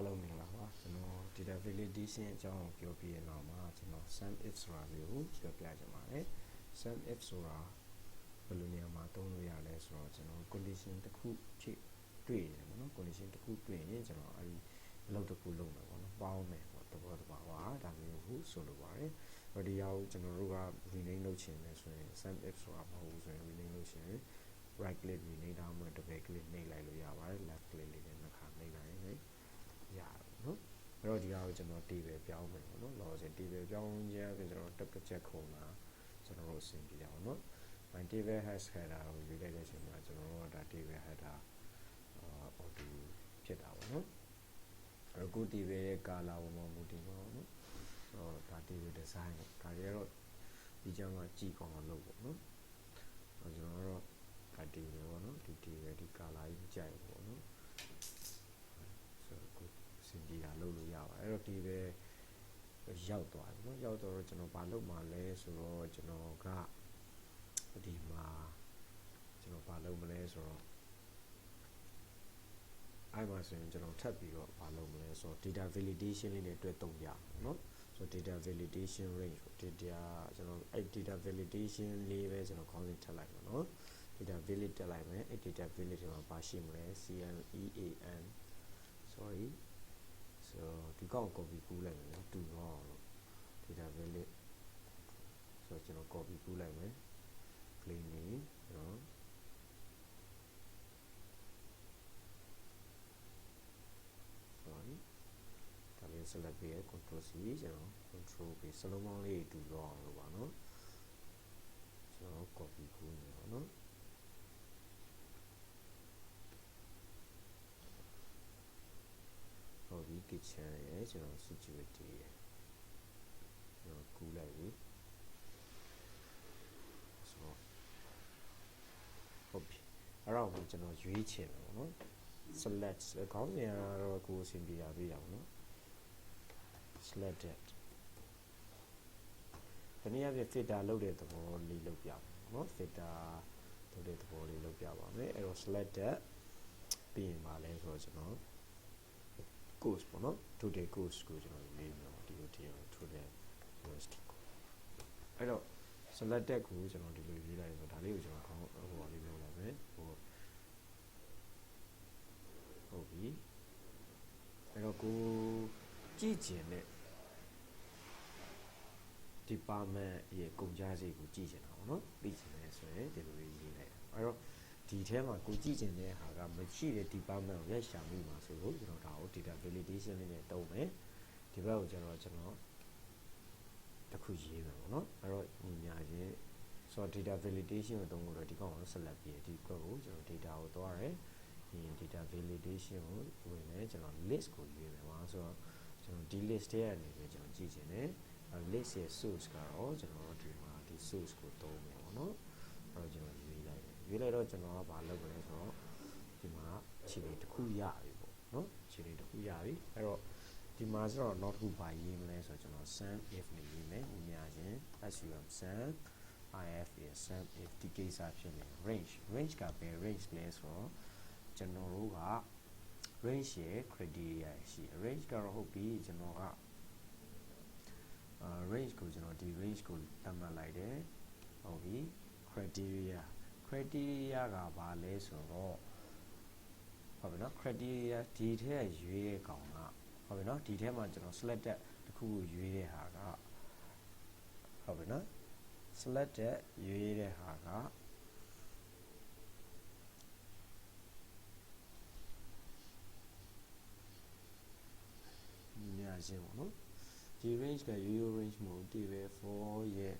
အားလုံးမင်္ဂလာပါကျွန်တော် data validation အကြောင်းကိုပြောပြရအောင်မှာကျွန်တော် sum if ဆိုတာမျိုးကိုပြောပြချင်ပါတယ် sum if ဆိုတာဘယ်လိုနေရာမှာသုံးလို့ရလဲဆိုတော့ကျွန်တော် condition တစ်ခုဖြစ်တွေ့တယ်ပေါ့နော် condition တစ်ခုတွေ့ရင်ကျွန်တော်အဲဒီအလုပ်တစ်ခုလုပ်မယ်ပေါ့နော်ပေါင်းမယ်ပေါ့သဘောတဘာဝဒါမျိုးကိုဆိုလိုပါတယ်ဒီဟာကိုကျွန်တော်တို့က rename လုပ်ချင်တယ်ဆိုရင် sum if ဆိုတာမဟုတ်ဘူးဆိုရင် rename လုပ်ချင် right click rename ဒါမှမဟုတ် double click နှိပ်လိုက်လို့ရပါတယ် left click လေးနဲ့နှစ်ခါနှိပ်လိုက်ရင်ရတယ်နော်အဲ့တော့ဒီဟာကိုကျွန်တော် table ပြောင်းမယ်ပေါ့နော်လောဆယ် table ပြောင်းခြင်းအပြင်ကျွန်တော်တစ်ချက်ခုံလာကျွန်တော်တို့အဆင်ပြေအောင်နော် my table has header ကိုယူလိုက်တဲ့အချိန်မှာကျွန်တော်တို့ကဒါ table header auto ဖြစ်တာပေါ့နော်အဲ့တော့ table ရဲ့ color ပေါ်မှာမူတည်ပါတော့နော်ဒါ table design ပေါ့ဒါတွေကတော့ဒီကြောင့်ကကြည့်ကောင်းအောင်လုပ်ပေါ့နော်ကျွန်တော်တို့ဒါ table ပေါ့နော်ဒီ table ဒီ color ကြီးကြိုက်ပေါ့နော်စင်ပြေတာလုပ်လို့ရပါတယ်အဲ့တော့ဒီပဲရောက်သွားပြီเนาะရောက်တော့ကျွန်တော်ဘာလုပ်မှာလဲဆိုတော့ကျွန်တော်ကဒီမှာကျွန်တော်ဘာလုပ်မလဲဆိုတော့အဲ့မှာဆိုရင်ကျွန်တော်ထပ်ပြီးတော့ဘာလုပ်မလဲဆိုတော့ data validation လေးနဲ့တွဲသုံးပြအောင်เนาะဆိုတော့ data validation range ပေါ့ data ကျွန်တော်အဲ့ data validation လေးပဲကျွန်တော်ခေါင်းစဉ်ထပ်လိုက်ပါเนาะ data valid တက်လိုက်မယ်အဲ့ data valid တွေမှာဘာရှိမလဲ clean sorry so ဒီကောင် copy ကူးလိုက်မယ်နော်တူတော့အောင်လို့ data valid ဆိုတော့ကျွန်တော် copy ကူးလိုက်မယ် clean နေနော် sorry ဒါလေး select ပြီး control C ကျွန်တော် control ပြီးစလုံးပေါင်းလေးတူတော့အောင်လို့ပါနော်ကျွန်တော် copy ကူးနေပါနော်ဒီ kitchen ရဲ့ကျွန်တော် security ရဲ့ကျွန်တော်ကူးလိုက်ပြီဆိုတော့ဟုတ်ပြီအဲ့တော့ကျွန်တော်ရွေးချင်တယ်ပေါ့နော် select ခေါင်းစဉ်ကတော့ကိုယ်အဆင်ပြေရပြီအောင်နော် selected ဒီနေ့အပြင် filter လုပ်တဲ့သဘောလေးလုပ်ပြပါနော် filter လုပ်တဲ့သဘောလေးလုပ်ပြပါမယ်အဲ့တော့ selected ပြီးရင်ပါလဲဆိုတော့ကျွန်တော်course ပေါ့နော် total course ကိုကျွန်တော်ရေးမယ်ဒီလိုတင်အောင် total course အဲ့တော့ selected ကိုကျွန်တော်ဒီလိုရေးလိုက်ဆိုဒါလေးကိုကျွန်တော်ခေါင်းဟိုလေးလုပ်လိုက်မယ်ဟုတ်ပြီအဲ့တော့ကိုကြည့်ကျင်တဲ့ department ရဲ့ကုန်ကြစည်ကိုကြည့်ချင်တာပေါ့နော်သိချင်တယ်ဆိုရင်ဒီလိုရေးလိုက်အဲ့တော့ဒီထဲမှာကိုကြည့်ကျင်တဲ့ဟာကမရှိတဲ့ department ကိုရိုက်ရှာမိမှာဆိုလို့ကျွန်တော်ဒါကို data validation လေးနဲ့တုံးမယ်ဒီဘက်ကိုကျွန်တော်တစ်ခုရေးမယ်ပေါ့နော်အဲ့တော့ညီညာချင်းဆိုတော့ data validation ကိုတုံးလို့တော့ဒီကောင်ကို select ပြီးဒီကွက်ကိုကျွန်တော် data ကိုသွားရဲဒီ data validation ကိုဝင်မယ်ကျွန်တော် list ကိုရွေးမယ်ပါဆိုတော့ကျွန်တော်ဒီ list ထဲကနေပဲကျွန်တော်ကြည့်ချင်တယ်list ရဲ့ source ကတော့ကျွန်တော်ဒီမှာဒီ source ကိုတုံးမယ်ပေါ့နော်အဲ့တော့ကျွန်တော်ရွေးလိုက်တော့ကျွန်တော်ကဘာလုပ်မလဲဆိုတော့ဒီမှာခြေလေးတစ်ခုရပြီပေါ့နော်ခြေလေးတစ်ခုရပြီအဲ့တော့ဒီမှာကျတော့ not တစ်ခုပါရေးမလဲဆိုတော့ကျွန်တော် sum if နဲ့ရေးမယ်ညီညာချင်း sum if is sum if ဒီကိစ္စဖြစ်နေ range ကပဲ range လဲဆိုတော့ကျွန်တော်တို့က range ရဲ့ criteria ရှိ range ကတော့ဟုတ်ပြီကျွန်တော်ကrange ကိုကျွန်တော်ဒီ range ကိုသတ်မှတ်လိုက်တယ်ဟုတ်ပြီ criteria ကဘာလဲဆိုတော့ဟုတ်ပြီနော် criteria ဒီထဲရွေးတဲ့ကောင်ကဟုတ်ပြီနော်ဒီထဲမှာကျွန်တော် selected တခုကိုရွေးတဲ့ဟာကဟုတ်ပြီနော် selected ရွေးတဲ့ဟာကညာချင်းပေါ့နော်ဒီ range ကရိုးရိုး range မဟုတ်ဒီပဲ4ရဲ့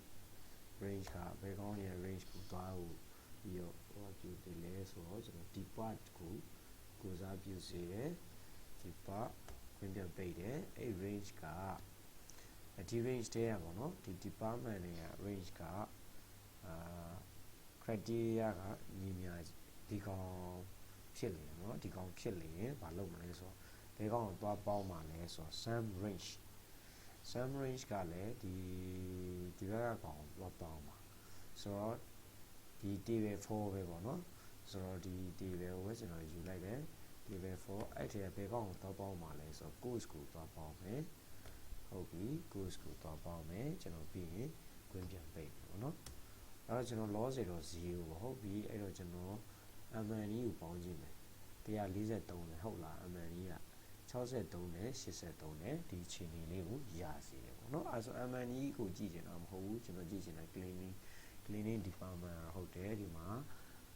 range ကဘယ်ကောင်းရဲ့ range ကိုသွားဖို့ပြီးတော့ဟောပြုတယ်လဲဆိုတော့ကျွန်တော် depart ကိုစားပြုစေတယ် depart ဝင်ပြန်ပိတ်တယ်အဲ့ range ကဒီ range တည်းရပါတော့ဒီ department တွေက range ကcriteria ကညီညာဒီကောင်ဖြစ်နေတယ်เนาะဒီကောင်ဖြစ်နေရင်မလုပ်မလဲဆိုတော့ဒီကောင်ကိုသွားပေါင်းပါလဲဆိုတော့ sum range ကလည်းဒီဘက်ကကောင်သွားပေါင်းပါဆိုတော့ဒီ table 4ပဲပေါ့နော်ဆိုတော့ဒီ table ကိုပဲကျွန်တော်ယူလိုက်တယ်ဒီ table 4အဲ့ထဲဘယ်ကောင်ကိုတော့ပေါင်းမှာလဲဆိုတော့ course ကိုတော့ပေါင်းမယ်ဟုတ်ပြီ course ကိုတော့ပေါင်းမယ်ကျွန်တော်ပြီးရင်ကွင်းပြန်ပိတ်ပေါ့နော်အဲ့တော့ကျွန်တော် loss 0ပေါ့ဟုတ်ပြီအဲ့တော့ကျွန်တော် MNE ကိုပေါင်းကြည့်မယ်143နဲ့ဟုတ်လား MNE က63နဲ့83နဲ့ဒီခြေနေလေးကိုရစီတယ်ပေါ့နော်အဲ့ဆို MNE ကိုကြည့်ချင်တာမဟုတ်ဘူးကျွန်တော်ကြည့်ချင်တာ cleaning department ဟုတ်တယ်ဒီမှာ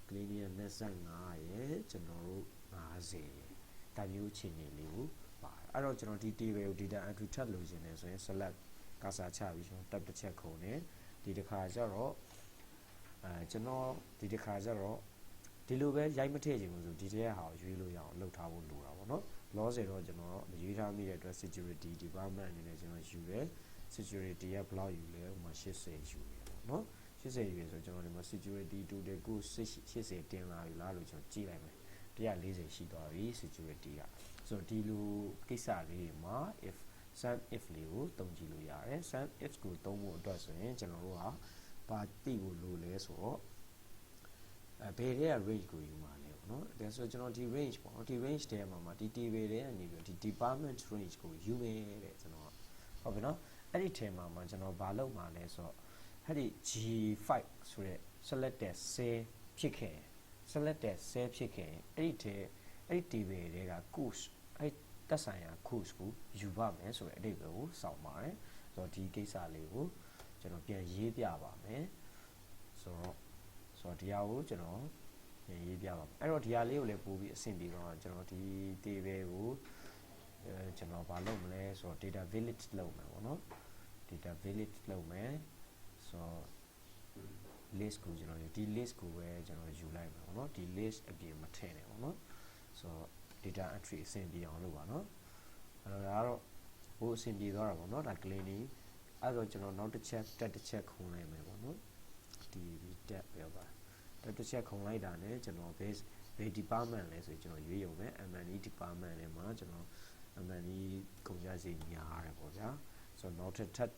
cleaning 25ရယ်ကျွန်တော်တို့50ရယ်ဒါမျိုးခြေနေလေးကိုပါတယ်အဲ့တော့ကျွန်တော်ဒီ table ကို data entry ထပ်လို့ရှင်နေဆိုရင် select ကာစာချပြီးကျွန်တော် tab တစ်ချက်ခုံတယ်ဒီတစ်ခါကျတော့ကျွန်တော်ဒီတစ်ခါကျတော့ဒီလိုပဲရိုက်မထည့်ချင်ဘူးဆိုဒီတဲ့ဟာကိုရွေးလို့ရအောင်လှုပ်ထားဖို့လိုတာပေါ့နော် loss တော့ကျွန်တော်ရွေးထားမိတဲ့အတွက် security department အနေနဲ့ကျွန်တော်ယူတယ် security ကဘယ်လောက်ယူလဲဥပမာ80ယူတယ်ပေါ့နော်80ယူရဆိုကျွန်တော်ဒီမှာ security total ကို80တင်လာပြီလားလို့ကျွန်တော်ကြည့်လိုက်မယ်140ရှိသွားပြီ security ကဆိုတော့ဒီလိုကိစ္စလေးတွေမှာ if sum if လေးကိုတုံးကြည့်လို့ရတယ် sum if ကိုတုံးဖို့အတွက်ဆိုရင်ကျွန်တော်တို့ဟာဘာသိဖို့လိုလဲဆိုတော့ဘယ်တဲ့ range ကိုယူမှာလဲပေါ့နော်ဒါဆိုကျွန်တော်ဒီ range ပေါ့နော်ဒီ range ထဲမှာဒီ table ထဲကနေပြီးဒီ department range ကိုယူမယ်တဲ့ကျွန်တော်ဟုတ်ပြီနော်အဲ့ဒီထဲမှာကျွန်တော်ဘာလုပ်မှာလဲဆိုတော့အဲ့ဒီ G5 ဆိုတဲ့ selected cell ဖြစ်ခဲ့ selected cell ဖြစ်ခဲ့အဲ့ဒီထဲအဲ့ဒီ table တွေက course အဲ့တက်ဆိုင်ရာ course ကိုယူပါမယ်ဆိုတဲ့အဓိပ္ပာယ်ကိုစောင့်ပါတယ်ဆိုတော့ဒီကိစ္စလေးကိုကျွန်တော်ပြန်ရေးပြပါမယ်ဆိုတော့ဒီဟာကိုကျွန်တော်ရေးပြပါမယ်အဲ့တော့ဒီဟာလေးကိုလည်းပို့ပြီးအဆင်ပြေတော့ကျွန်တော်ဒီ table ကိုကျွန်တော်ဘာလုပ်မလဲဆိုတော့ data village လုပ်မယ်ပေါ့နော် data village လုပ်မယ်ဆိုတော့ list ကိုကျွန်တော်ဒီ list ကိုပဲကျွန်တော်ယူလိုက်မယ်ပေါ့နော်ဒီ list အပြင်မထည့်နဲ့ပေါ့နော်ဆိုတော့ data entry အဆင်ပြေအောင်လုပ်ပါနော်အဲ့တော့ဒါကတော့ဟိုအဆင်ပြေသွားတာပေါ့နော်ဒါ cleaning အဲ့တော့ကျွန်တော်နောက်တစ်ချက်တက်တစ်ချက်ခုံလိုက်မယ်ပေါ့နော်ဒီတက်ပြောပါတက်တစ်ချက်ခုံလိုက်တာ ਨੇ ကျွန်တော်ဘယ် department လဲဆိုရင်ကျွန်တော်ရွေးရုံပဲ MNE department ထဲမှာကျွန်တော် MNE ကုန်ကြစီများရတယ်ပေါ့ဗျာဆိုတော့နောက်ထပ်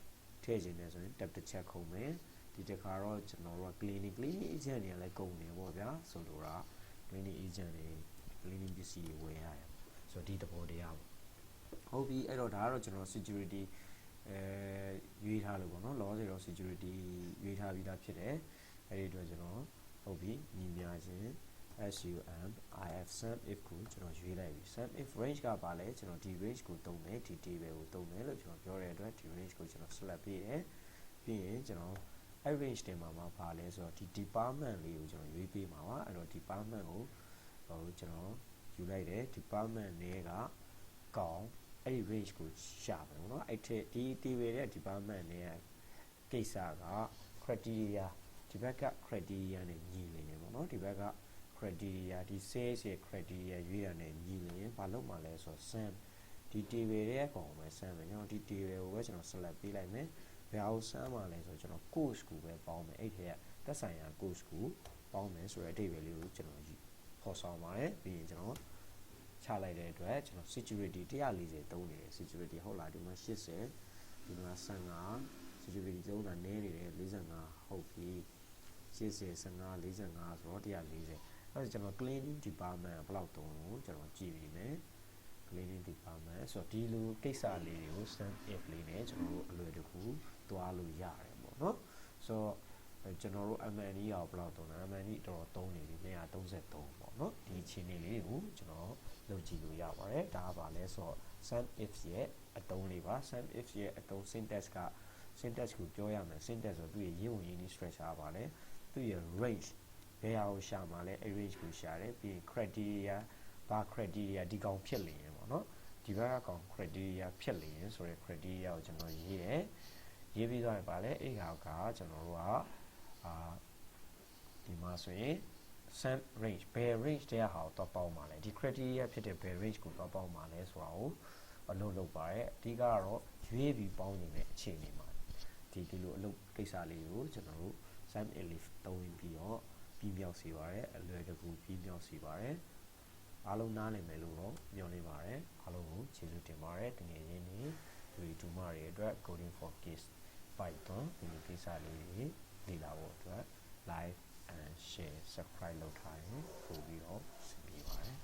ထည့်ခြင်းနဲ့ဆိုရင်တက်တစ်ချက်ခုံမယ်ဒီတစ်ခါတော့ကျွန်တော်တို့က cleaning agent တွေကလည်းကုန်နေပေါ့ဗျာဆိုတော့ cleaning agent တွေ cleaning ပစ္စည်းတွေဝယ်ရတယ်ဆိုတော့ဒီသဘောတရားပေါ့ဟုတ်ပြီအဲ့တော့ဒါကတော့ကျွန်တော် security ရွေးထားလို့ပေါ့နော် loss 0 security ရွေးထားပြီးသားဖြစ်တယ်အဲ့ဒီအတွက်ကျွန်တော်ဟုတ်ပြီညီမျှခြင်း sum if sum if ကိုကျွန်တော်ရွေးလိုက်ပြီ sum if range ကပါလဲကျွန်တော်ဒီ range ကိုသုံးမယ်ဒီ table ကိုသုံးမယ်လို့ကျွန်တော်ပြောတဲ့အတွက်ဒီ range ကိုကျွန်တော် select ပေးတယ်ပြီးရင်ကျွန်တော်အဲ့ range တင်မှာပါလဲဆိုတော့ဒီ department လေးကိုကျွန်တော်ရွေးပေးမှာပါအဲ့တော့ department ကိုကျွန်တော်ယူလိုက်တယ် department နဲ့ကကောင်အဲ့ဒီ range ကိုရှာမယ်ပေါ့နော်အဲ့ထက်ဒီ table ရဲ့ department နဲ့ကိစ္စက criteria ဒီဘက်က criteria နဲ့ညီနေတယ်ပေါ့နော်ဒီဘက်က criteria ဒီ sales ရဲ့ criteria ရွေးရတဲ့ညီနေရင်ဘာလုပ်မှာလဲဆိုတော့ sum ဒီ table ရဲ့အကောင်ပဲ sum ပဲကျွန်တော်ဒီ table ကိုပဲကျွန်တော် select ပေးလိုက်မယ်ဘယ်အောင် sum မှာလဲဆိုတော့ကျွန်တော် course ကိုပဲပေါင်းမယ်အဲ့ထက်ကသက်ဆိုင်ရာ course ကိုပေါင်းမယ်ဆိုတဲ့အဓိပ္ပာယ်လေးကိုကျွန်တော်ဖော်ဆောင်ပါတယ်ပြီးရင်ကျွန်တော်ချလိုက်တဲ့အတွက်ကျွန်တော် security 140သုံးနေတယ် security ဟုတ်လားဒီမှာ80ဒီမှာ15 security သုံးတာနည်းနေတယ်45ဟုတ်ပြီ80 15 45ဆိုတော့140အဲ့ဒါကျွန်တော် cleaning department ဘယ်လောက်သုံးလို့ကျွန်တော်ကြည့်ပြီးမယ် cleaning department ဆိုတော့ဒီလိုကိစ္စလေးတွေကို sum if လေးနဲ့ကျွန်တော်တို့အလွယ်တကူသွားလို့ရတယ်ပေါ့နော်ဆိုတော့ကျွန်တော်တို့ MNE ရောဘယ်လောက်သုံးလဲ MNE တော်တော်သုံးနေပြီ233ပေါ့နော်ဒီခြေနေလေးကိုကျွန်တော်လုပ်ကြည့်လို့ရပါတယ်ဒါကပါလဲဆိုတော့ sum if ရဲ့အသုံးလေးပါ sum if ရဲ့အသုံး syntax ကိုပြောရမယ် syntax ဆိုသူ့ရဲ့ရင်းဝင်ရင်းနှီး structure ပါလဲသူ့ရဲ့ range ဘယ်ဟာကိုရှာမှာလဲ range ကိုရှာတယ်ပြီးရင် criteria ဘာ criteria ဒီကောင်ဖြစ်လျင်ပေါ့နော်ဒီဘက်ကကောင် criteria ဖြစ်လျင်ဆိုတဲ့ criteria ကိုကျွန်တော်ရေးတယ်ရေးပြီးတော့ပါလဲအဲ့ဟာကကျွန်တော်တို့ကဒီမှာဆိုရင် sum range ဘယ် range တဲ့ဟာကိုတော့ပေါင်းပါလဲဒီ criteria ဖြစ်တဲ့ဘယ် range ကိုတော့ပေါင်းပါလဲဆိုတာကိုအလုပ်ပါတယ်အဓိကကတော့ရွေးပြီးပေါင်းနေတဲ့အခြေအနေမှာဒီလိုအလုပ်ကိစ္စလေးကိုကျွန်တော်တို့ sum if သုံးပြီးတော့ပြီးမြောက်စေပါတယ်အလွယ်တကူပြီးမြောက်စေပါတယ်အားလုံးနားလည်မယ်လို့တော့မျှော်လင့်ပါတယ်အားလုံးကိုကျေးဇူးတင်ပါတယ်တကယ်ရင်းနေတူမတွေအတွက် coding for kids Python ဒီကိစ္စလေးတွေလေ့လာဖို့အတွက် like and share subscribe လုပ်ထားရင်ပို့ပြီးတော့ဆင်ပြေပါတယ်